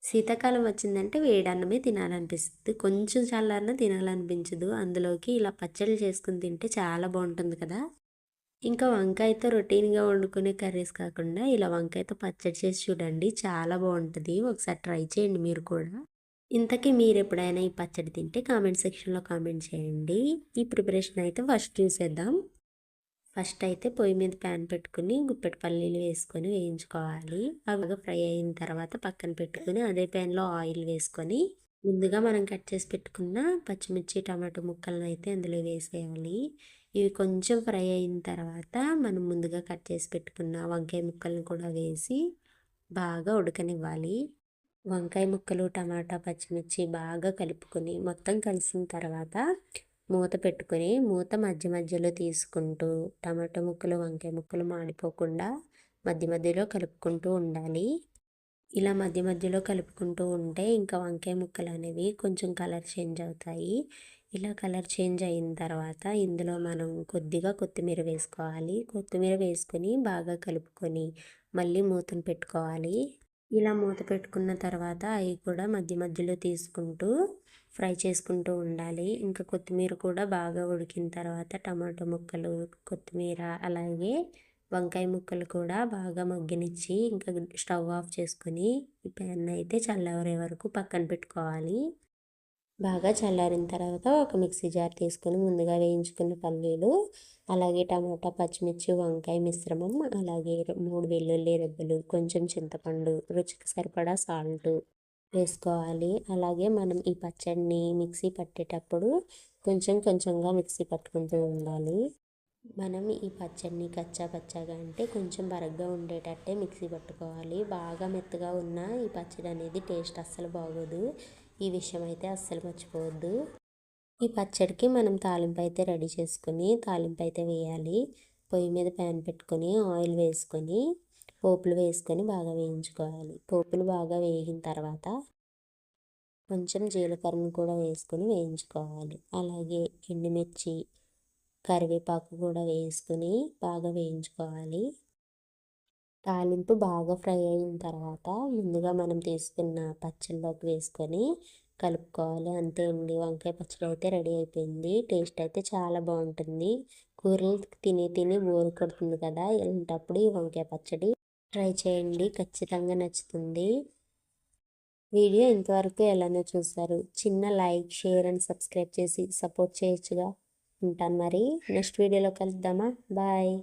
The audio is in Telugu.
శీతాకాలం వచ్చిందంటే వేడన్నమే తినాలనిపిస్తుంది. కొంచెం చల్లారినా తినాలనిపించదు. అందులోకి ఇలా పచ్చళ్ళు చేసుకొని తింటే చాలా బావుంటుంది కదా! ఇంకా వంకాయతో రొటీన్‌గా వండుకునే కర్రీస్ కాకుండా ఇలా వంకాయతో పచ్చడి చేసి చూడండి. చాలా బావుంటది. ఒకసారి ట్రై చేయండి మీరు కూడా. ఇంతకీ మీరెప్పుడైనా ఈ పచ్చడి తింటే కామెంట్ సెక్షన్‌లో కామెంట్ చేయండి. ఈ ప్రిపరేషన్ అయితే ఫస్ట్ చూసేద్దాం. ఫస్ట్ అయితే పొయ్యి మీద ప్యాన్ పెట్టుకుని గుప్పెడు పల్లీలు వేసుకొని వేయించుకోవాలి. అవి బాగా ఫ్రై అయిన తర్వాత పక్కన పెట్టుకుని అదే ప్యాన్‌లో ఆయిల్ వేసుకొని ముందుగా మనం కట్ చేసి పెట్టుకున్న పచ్చిమిర్చి, టమాటో ముక్కలను అయితే అందులో వేసేయాలి. ఇవి కొంచెం ఫ్రై అయిన తర్వాత మనం ముందుగా కట్ చేసి పెట్టుకున్న వంకాయ ముక్కలను కూడా వేసి బాగా ఉడకనివ్వాలి. వంకాయ ముక్కలు, టమాటా, పచ్చిమిర్చి బాగా కలుపుకొని మొత్తం కలిసిన తర్వాత మూత పెట్టుకొని మూత మధ్య మధ్యలో తీసుకుంటూ టమాటా ముక్కలు, వంకాయ ముక్కలు మాడిపోకుండా మధ్య మధ్యలో కలుపుకుంటూ ఉండాలి. ఇలా మధ్య మధ్యలో కలుపుకుంటూ ఉంటే ఇంకా వంకాయ ముక్కలు అనేవి కొంచెం కలర్ చేంజ్ అవుతాయి. ఇలా కలర్ చేంజ్ అయిన తర్వాత ఇందులో మనం కొద్దిగా కొత్తిమీర వేసుకోవాలి. కొత్తిమీర వేసుకొని బాగా కలుపుకొని మళ్ళీ మూతను పెట్టుకోవాలి. ఇలా మూత పెట్టుకున్న తర్వాత అవి కూడా మధ్య మధ్యలో తీసుకుంటూ ఫ్రై చేసుకుంటూ ఉండాలి. ఇంకా కొత్తిమీర కూడా బాగా ఉడికిన తర్వాత టమాటో ముక్కలు, కొత్తిమీర అలాగే వంకాయ ముక్కలు కూడా బాగా మగ్గనిచ్చి ఇంకా స్టవ్ ఆఫ్ చేసుకొని ఈ ప్యాన్ అయితే చల్లారే వరకు పక్కన పెట్టుకోవాలి. బాగా చల్లారిన తర్వాత ఒక మిక్సీ జార్ తీసుకొని ముందుగా వేయించుకున్న పల్లీలు, అలాగే టమాటా, పచ్చిమిర్చి, వంకాయ మిశ్రమం, అలాగే 3 వెల్లుల్లి రెబ్బలు, కొంచెం చింతపండు, రుచికి సరిపడా సాల్టు వేసుకోవాలి. అలాగే మనం ఈ పచ్చడిని మిక్సీ పట్టేటప్పుడు కొంచెం కొంచెంగా మిక్సీ పట్టుకుంటూ ఉండాలి. మనం ఈ పచ్చడిని కచ్చా పచ్చాగా అంటే కొంచెం బరగ్గా ఉండేటట్టే మిక్సీ పట్టుకోవాలి. బాగా మెత్తగా ఉన్న ఈ పచ్చడి అనేది టేస్ట్ అస్సలు బాగోదు. ఈ విషయం అయితే అస్సలు మర్చిపోవద్దు. ఈ పచ్చడికి మనం తాలింపు అయితే రెడీ చేసుకొని తాలింపు అయితే వేయాలి. పొయ్యి మీద ప్యాన్ పెట్టుకొని ఆయిల్ వేసుకొని పోపులు వేసుకొని బాగా వేయించుకోవాలి. పోపులు బాగా వేగిన తర్వాత కొంచెం జీలకర్రను కూడా వేసుకొని వేయించుకోవాలి. అలాగే ఎండుమిర్చి, కరివేపాకు కూడా వేసుకొని బాగా వేయించుకోవాలి. తాలింపు బాగా ఫ్రై అయిన తర్వాత ముందుగా మనం తీసుకున్న పచ్చళ్ళలోకి వేసుకొని కలుపుకోవాలి. అంతే అండి, వంకాయ పచ్చడి అయితే రెడీ అయిపోయింది. టేస్ట్ అయితే చాలా బాగుంటుంది. కూరలు తిని తిని బోరు కొడుతుంది కదా, ఇలాంటప్పుడు ఈ వంకాయ పచ్చడి ట్రై చేయండి, ఖచ్చితంగా నచ్చుతుంది. వీడియో ఇంతవరకు ఎలానో చూసారు. చిన్న లైక్, షేర్ అండ్ సబ్స్క్రైబ్ చేసి సపోర్ట్ చేయొచ్చుగా. ఉంటాను మరి. నెక్స్ట్ వీడియోలో కలుద్దామా. బాయ్.